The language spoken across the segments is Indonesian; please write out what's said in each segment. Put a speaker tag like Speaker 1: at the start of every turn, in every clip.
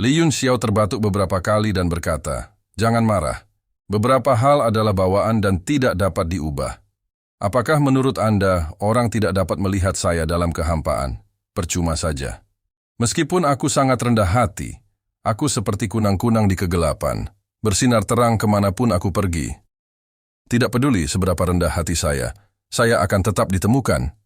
Speaker 1: Li Yunxiao terbatuk beberapa kali dan berkata, "Jangan marah. Beberapa hal adalah bawaan dan tidak dapat diubah. Apakah menurut Anda orang tidak dapat melihat saya dalam kehampaan? Percuma saja. Meskipun aku sangat rendah hati, aku seperti kunang-kunang di kegelapan, bersinar terang kemanapun aku pergi. Tidak peduli seberapa rendah hati saya akan tetap ditemukan."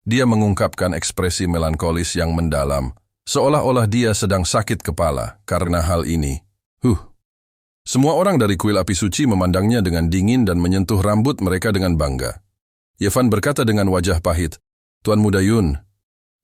Speaker 1: Dia mengungkapkan ekspresi melankolis yang mendalam, seolah-olah dia sedang sakit kepala karena hal ini. Semua orang dari kuil api suci memandangnya dengan dingin dan menyentuh rambut mereka dengan bangga. Yevan berkata dengan wajah pahit, "Tuan Muda Yun,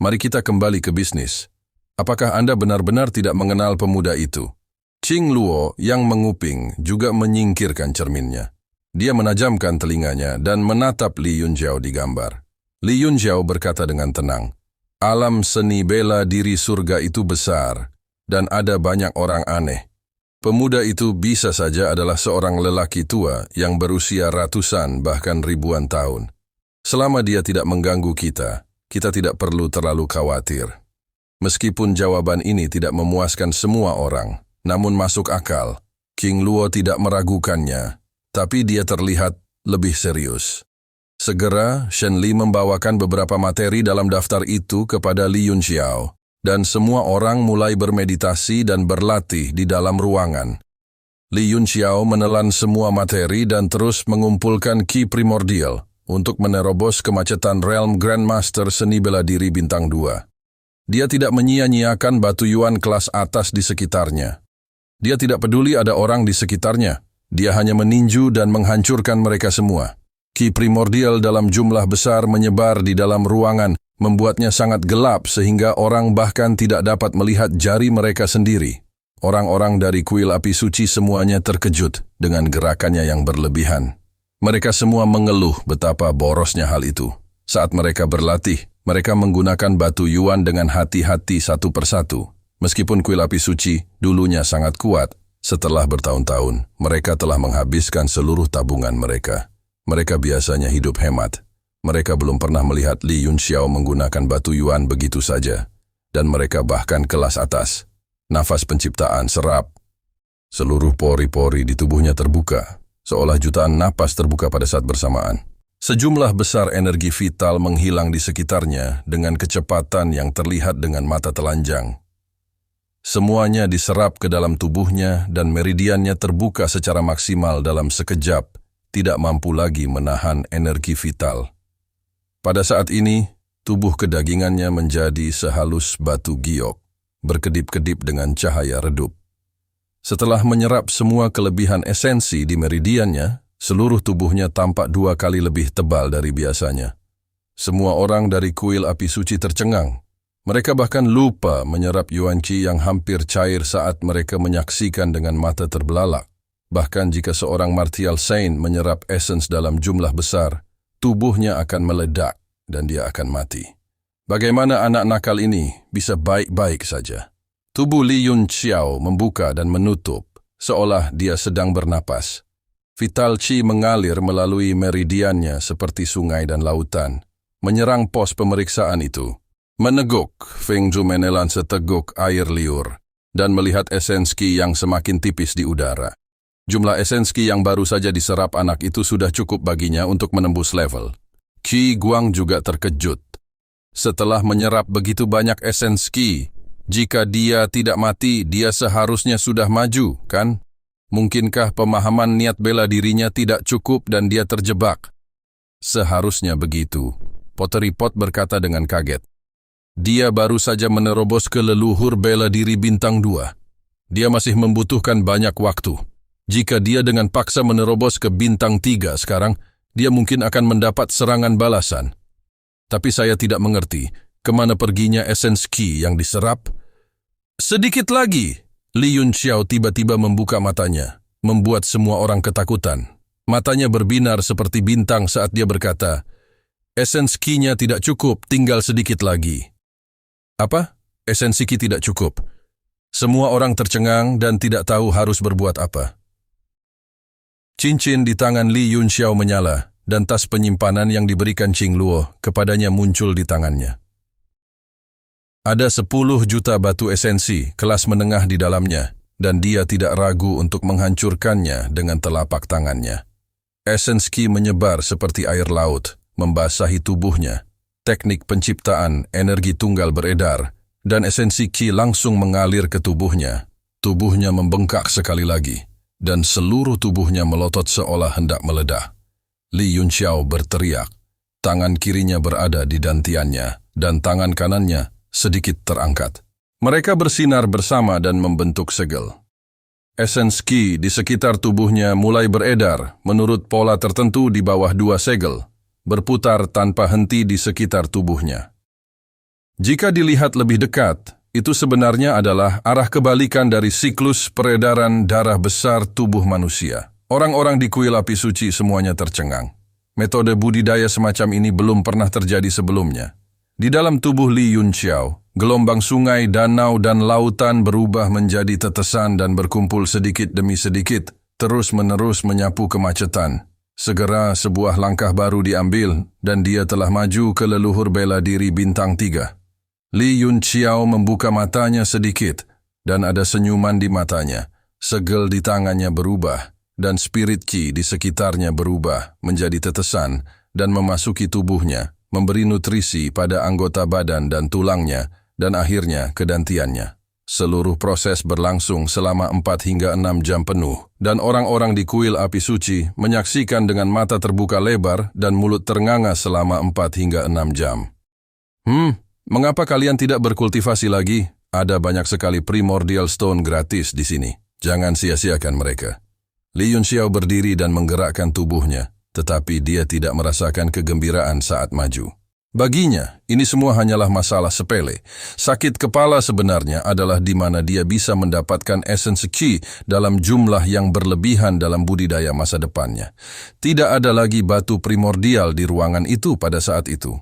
Speaker 1: mari kita kembali ke bisnis. Apakah Anda benar-benar tidak mengenal pemuda itu?" Qing Luo yang menguping juga menyingkirkan cerminnya. Dia menajamkan telinganya dan menatap Li Yunxiao di gambar. Li Yunxiao berkata dengan tenang, "Alam seni bela diri surga itu besar, dan ada banyak orang aneh. Pemuda itu bisa saja adalah seorang lelaki tua yang berusia ratusan bahkan ribuan tahun. Selama dia tidak mengganggu kita tidak perlu terlalu khawatir." Meskipun jawaban ini tidak memuaskan semua orang, namun masuk akal. Qing Luo tidak meragukannya, tapi dia terlihat lebih serius. Segera, Shen Li membawakan beberapa materi dalam daftar itu kepada Li Yunxiao, dan semua orang mulai bermeditasi dan berlatih di dalam ruangan. Li Yunxiao menelan semua materi dan terus mengumpulkan ki primordial untuk menerobos kemacetan realm Grandmaster Seni Bela Diri Bintang 2. Dia tidak menyia-nyiakan batu yuan kelas atas di sekitarnya. Dia tidak peduli ada orang di sekitarnya. Dia hanya meninju dan menghancurkan mereka semua. Ki primordial dalam jumlah besar menyebar di dalam ruangan, membuatnya sangat gelap sehingga orang bahkan tidak dapat melihat jari mereka sendiri. Orang-orang dari kuil api suci semuanya terkejut dengan gerakannya yang berlebihan. Mereka semua mengeluh betapa borosnya hal itu. Saat mereka berlatih, mereka menggunakan batu yuan dengan hati-hati satu persatu. Meskipun kuil api suci dulunya sangat kuat, setelah bertahun-tahun, mereka telah menghabiskan seluruh tabungan mereka. Mereka biasanya hidup hemat. Mereka belum pernah melihat Li Yunxiao menggunakan batu yuan begitu saja. Dan mereka bahkan kelas atas. Nafas penciptaan serap. Seluruh pori-pori di tubuhnya terbuka, seolah jutaan napas terbuka pada saat bersamaan. Sejumlah besar energi vital menghilang di sekitarnya dengan kecepatan yang terlihat dengan mata telanjang. Semuanya diserap ke dalam tubuhnya dan meridiannya terbuka secara maksimal dalam sekejap, tidak mampu lagi menahan energi vital. Pada saat ini, tubuh kedagingannya menjadi sehalus batu giok, berkedip-kedip dengan cahaya redup. Setelah menyerap semua kelebihan esensi di meridiannya, seluruh tubuhnya tampak 2 kali lebih tebal dari biasanya. Semua orang dari kuil api suci tercengang. Mereka bahkan lupa menyerap yuan qi yang hampir cair saat mereka menyaksikan dengan mata terbelalak. Bahkan jika seorang martial saint menyerap essence dalam jumlah besar, tubuhnya akan meledak dan dia akan mati. Bagaimana anak nakal ini bisa baik-baik saja? Tubuh Li Yunxiao membuka dan menutup, seolah dia sedang bernapas. Vital qi mengalir melalui meridiannya seperti sungai dan lautan, menyerang pos pemeriksaan itu. Meneguk, Feng Zhu menelan seteguk air liur, dan melihat esens qi yang semakin tipis di udara. Jumlah esens qi yang baru saja diserap anak itu sudah cukup baginya untuk menembus level. Qi Guang juga terkejut. Setelah menyerap begitu banyak esens qi, jika dia tidak mati, dia seharusnya sudah maju, kan? Mungkinkah pemahaman niat bela dirinya tidak cukup dan dia terjebak? Seharusnya begitu, Pottery Pot berkata dengan kaget. Dia baru saja menerobos ke leluhur bela diri bintang 2. Dia masih membutuhkan banyak waktu. Jika dia dengan paksa menerobos ke bintang 3 sekarang, dia mungkin akan mendapat serangan balasan. Tapi saya tidak mengerti kemana perginya esens qi yang diserap. Sedikit lagi, Li Yunxiao tiba-tiba membuka matanya, membuat semua orang ketakutan. Matanya berbinar seperti bintang saat dia berkata, "Esens qi-nya tidak cukup, tinggal sedikit lagi." Apa? Esensi qi tidak cukup. Semua orang tercengang dan tidak tahu harus berbuat apa. Cincin di tangan Li Yunxiao menyala, dan tas penyimpanan yang diberikan Qing Luo kepadanya muncul di tangannya. Ada 10 juta batu esensi kelas menengah di dalamnya, dan dia tidak ragu untuk menghancurkannya dengan telapak tangannya. Essence Ki menyebar seperti air laut, membasahi tubuhnya. Teknik penciptaan energi tunggal beredar, dan esensi Ki langsung mengalir ke tubuhnya. Tubuhnya membengkak sekali lagi, dan seluruh tubuhnya melotot seolah hendak meledak. Li Yunxiao berteriak. Tangan kirinya berada di dantiannya, dan tangan kanannya sedikit terangkat. Mereka bersinar bersama dan membentuk segel. Essence Ki di sekitar tubuhnya mulai beredar menurut pola tertentu di bawah 2 segel, berputar tanpa henti di sekitar tubuhnya. Jika dilihat lebih dekat, itu sebenarnya adalah arah kebalikan dari siklus peredaran darah besar tubuh manusia. Orang-orang di kuil api suci semuanya tercengang. Metode budidaya semacam ini belum pernah terjadi sebelumnya. Di dalam tubuh Li Yunxiao, gelombang sungai, danau, dan lautan berubah menjadi tetesan dan berkumpul sedikit demi sedikit, terus-menerus menyapu kemacetan. Segera sebuah langkah baru diambil, dan dia telah maju ke leluhur bela diri bintang 3. Li Yunxiao membuka matanya sedikit, dan ada senyuman di matanya. Segel di tangannya berubah, dan spirit Ki di sekitarnya berubah menjadi tetesan dan memasuki tubuhnya, memberi nutrisi pada anggota badan dan tulangnya, dan akhirnya ke dantiannya. Seluruh proses berlangsung selama 4 hingga 6 jam penuh, dan orang-orang di kuil api suci menyaksikan dengan mata terbuka lebar dan mulut ternganga selama 4 hingga 6 jam. Mengapa kalian tidak berkultivasi lagi? Ada banyak sekali primordial stone gratis di sini. Jangan sia-siakan mereka. Li Yunxiao berdiri dan menggerakkan tubuhnya, tetapi dia tidak merasakan kegembiraan saat maju. Baginya, ini semua hanyalah masalah sepele. Sakit kepala sebenarnya adalah di mana dia bisa mendapatkan essence Qi dalam jumlah yang berlebihan dalam budidaya masa depannya. Tidak ada lagi batu primordial di ruangan itu pada saat itu.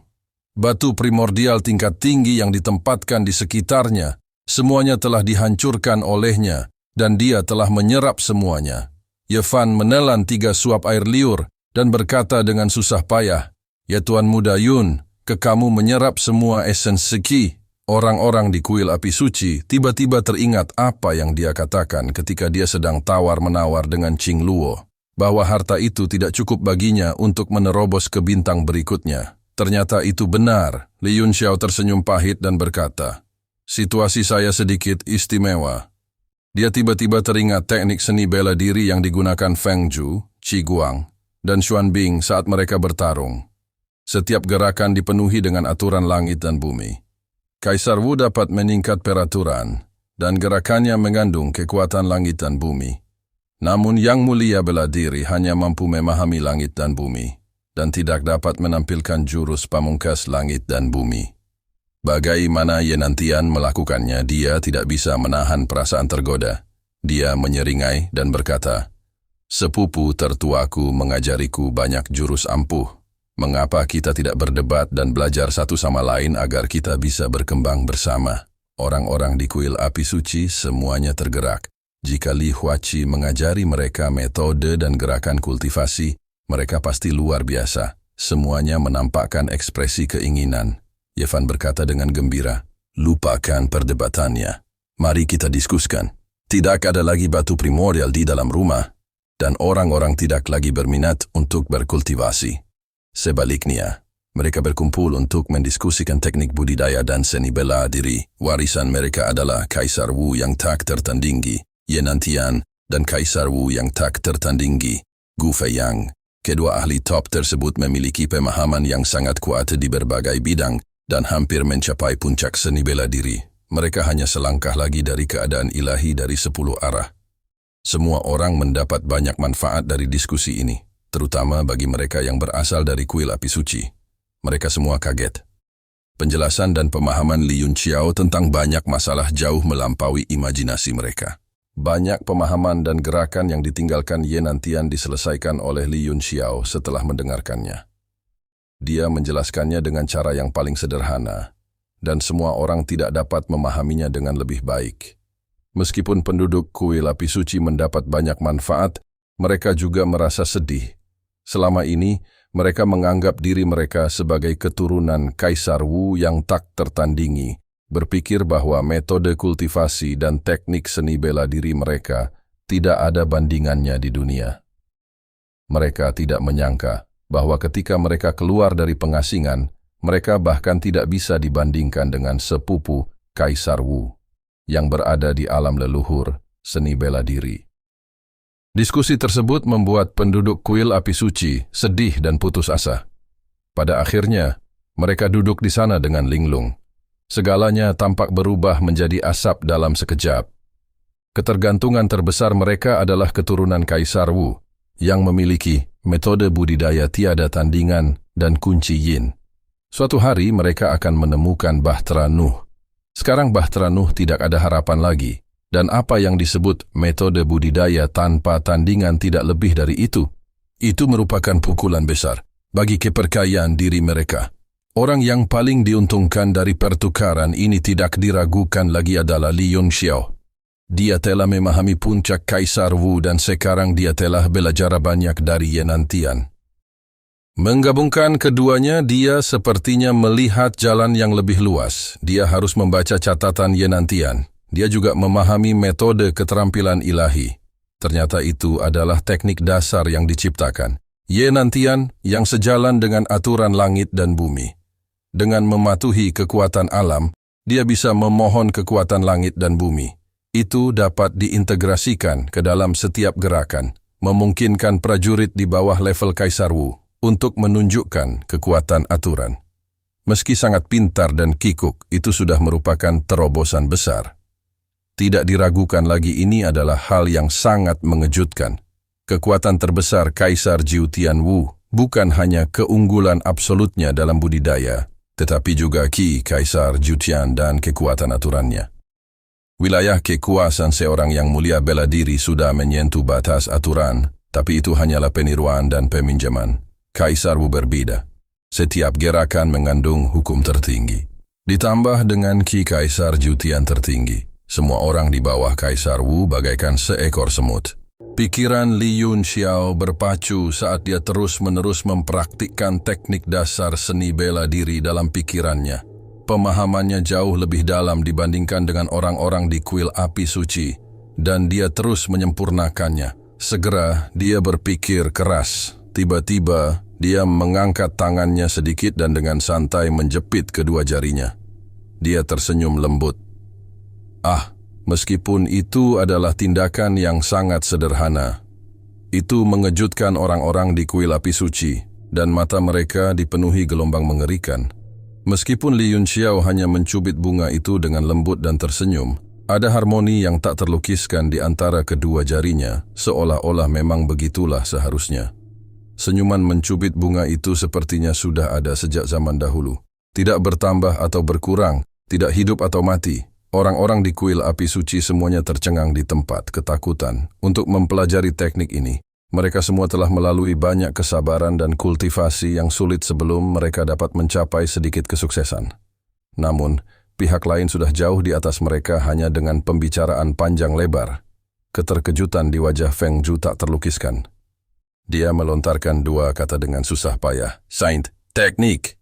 Speaker 1: Batu primordial tingkat tinggi yang ditempatkan di sekitarnya, semuanya telah dihancurkan olehnya, dan dia telah menyerap semuanya. Ye Fan menelan 3 suap air liur dan berkata dengan susah payah, "Ya Tuan Muda Yun, kamu menyerap semua esensi Qi." Orang-orang di kuil api suci tiba-tiba teringat apa yang dia katakan ketika dia sedang tawar-menawar dengan Qing Luo, bahwa harta itu tidak cukup baginya untuk menerobos ke bintang berikutnya. Ternyata itu benar. Li Yunxiao tersenyum pahit dan berkata, "Situasi saya sedikit istimewa." Dia tiba-tiba teringat teknik seni bela diri yang digunakan Feng Zhu, Qi Guang, dan Xuan Bing saat mereka bertarung. Setiap gerakan dipenuhi dengan aturan langit dan bumi. Kaisar Wu dapat meningkat peraturan, dan gerakannya mengandung kekuatan langit dan bumi. Namun Yang Mulia bela diri hanya mampu memahami langit dan bumi, dan tidak dapat menampilkan jurus pamungkas langit dan bumi. Bagaimana Yenantian melakukannya, dia tidak bisa menahan perasaan tergoda. Dia menyeringai dan berkata, "Sepupu tertuaku mengajariku banyak jurus ampuh. Mengapa kita tidak berdebat dan belajar satu sama lain agar kita bisa berkembang bersama?" Orang-orang di kuil api suci semuanya tergerak. Jika Li Huaqi mengajari mereka metode dan gerakan kultivasi, mereka pasti luar biasa. Semuanya menampakkan ekspresi keinginan. Ye Fan berkata dengan gembira, "Lupakan perdebatannya. Mari kita diskusikan. Tidak ada lagi batu primordial di dalam rumah, dan orang-orang tidak lagi berminat untuk berkultivasi. Sebaliknya, mereka berkumpul untuk mendiskusikan teknik budidaya dan seni bela diri. Warisan mereka adalah Kaisar Wu yang tak tertandingi, Yenantian, dan Kaisar Wu yang tak tertandingi, Gu Feiyang. Kedua ahli top tersebut memiliki pemahaman yang sangat kuat di berbagai bidang, dan hampir mencapai puncak seni bela diri. Mereka hanya selangkah lagi dari keadaan ilahi dari 10 arah. Semua orang mendapat banyak manfaat dari diskusi ini, terutama bagi mereka yang berasal dari kuil api suci. Mereka semua kaget. Penjelasan dan pemahaman Li Yunxiao tentang banyak masalah jauh melampaui imajinasi mereka. Banyak pemahaman dan gerakan yang ditinggalkan Yenantian diselesaikan oleh Li Yunxiao setelah mendengarkannya. Dia menjelaskannya dengan cara yang paling sederhana, dan semua orang tidak dapat memahaminya dengan lebih baik. Meskipun penduduk kuil api suci mendapat banyak manfaat, mereka juga merasa sedih. Selama ini, mereka menganggap diri mereka sebagai keturunan Kaisar Wu yang tak tertandingi, berpikir bahwa metode kultivasi dan teknik seni bela diri mereka tidak ada bandingannya di dunia. Mereka tidak menyangka bahwa ketika mereka keluar dari pengasingan, mereka bahkan tidak bisa dibandingkan dengan sepupu Kaisar Wu yang berada di alam leluhur seni bela diri. Diskusi tersebut membuat penduduk kuil api suci sedih dan putus asa. Pada akhirnya, mereka duduk di sana dengan linglung. Segalanya tampak berubah menjadi asap dalam sekejap. Ketergantungan terbesar mereka adalah keturunan Kaisar Wu yang memiliki metode budidaya tiada tandingan dan kunci yin. Suatu hari mereka akan menemukan Bahtera Nuh. Sekarang Bahtera Nuh tidak ada harapan lagi. Dan apa yang disebut metode budidaya tanpa tandingan tidak lebih dari itu. Itu merupakan pukulan besar bagi kepercayaan diri mereka. Orang yang paling diuntungkan dari pertukaran ini tidak diragukan lagi adalah Li Yunxiao. Dia telah memahami puncak Kaisar Wu dan sekarang dia telah belajar banyak dari Ye Nantian. Menggabungkan keduanya, dia sepertinya melihat jalan yang lebih luas. Dia harus membaca catatan Ye Nantian. Dia juga memahami metode keterampilan ilahi. Ternyata itu adalah teknik dasar yang diciptakan. Ye Nantian yang sejalan dengan aturan langit dan bumi. Dengan mematuhi kekuatan alam, dia bisa memohon kekuatan langit dan bumi. Itu dapat diintegrasikan ke dalam setiap gerakan, memungkinkan prajurit di bawah level Kaisar Wu untuk menunjukkan kekuatan aturan. Meski sangat pintar dan kikuk, itu sudah merupakan terobosan besar. Tidak diragukan lagi ini adalah hal yang sangat mengejutkan. Kekuatan terbesar Kaisar Jiu Tianwu bukan hanya keunggulan absolutnya dalam budidaya, tetapi juga Qi Kaisar Jiu Tian dan kekuatan aturannya. Wilayah kekuasaan seorang yang mulia bela diri sudah menyentuh batas aturan, tapi itu hanyalah peniruan dan peminjaman. Kaisar Wu berbeda. Setiap gerakan mengandung hukum tertinggi. Ditambah dengan Qi Kaisar Jiu Tian tertinggi. Semua orang di bawah Kaisar Wu bagaikan seekor semut. Pikiran Li Yunxiao berpacu saat dia terus-menerus mempraktikkan teknik dasar seni bela diri dalam pikirannya. Pemahamannya jauh lebih dalam dibandingkan dengan orang-orang di kuil api suci, dan dia terus menyempurnakannya. Segera dia berpikir keras. Tiba-tiba dia mengangkat tangannya sedikit dan dengan santai menjepit kedua jarinya. Dia tersenyum lembut. Meskipun itu adalah tindakan yang sangat sederhana, itu mengejutkan orang-orang di kuil api suci, dan mata mereka dipenuhi gelombang mengerikan. Meskipun Li Yunxiao hanya mencubit bunga itu dengan lembut dan tersenyum, ada harmoni yang tak terlukiskan di antara kedua jarinya, seolah-olah memang begitulah seharusnya. Senyuman mencubit bunga itu sepertinya sudah ada sejak zaman dahulu. Tidak bertambah atau berkurang, tidak hidup atau mati. Orang-orang di kuil api suci semuanya tercengang di tempat, ketakutan. Untuk mempelajari teknik ini, mereka semua telah melalui banyak kesabaran dan kultivasi yang sulit sebelum mereka dapat mencapai sedikit kesuksesan. Namun, pihak lain sudah jauh di atas mereka hanya dengan pembicaraan panjang lebar. Keterkejutan di wajah Feng Zhu tak terlukiskan. Dia melontarkan dua kata dengan susah payah. Saint, teknik.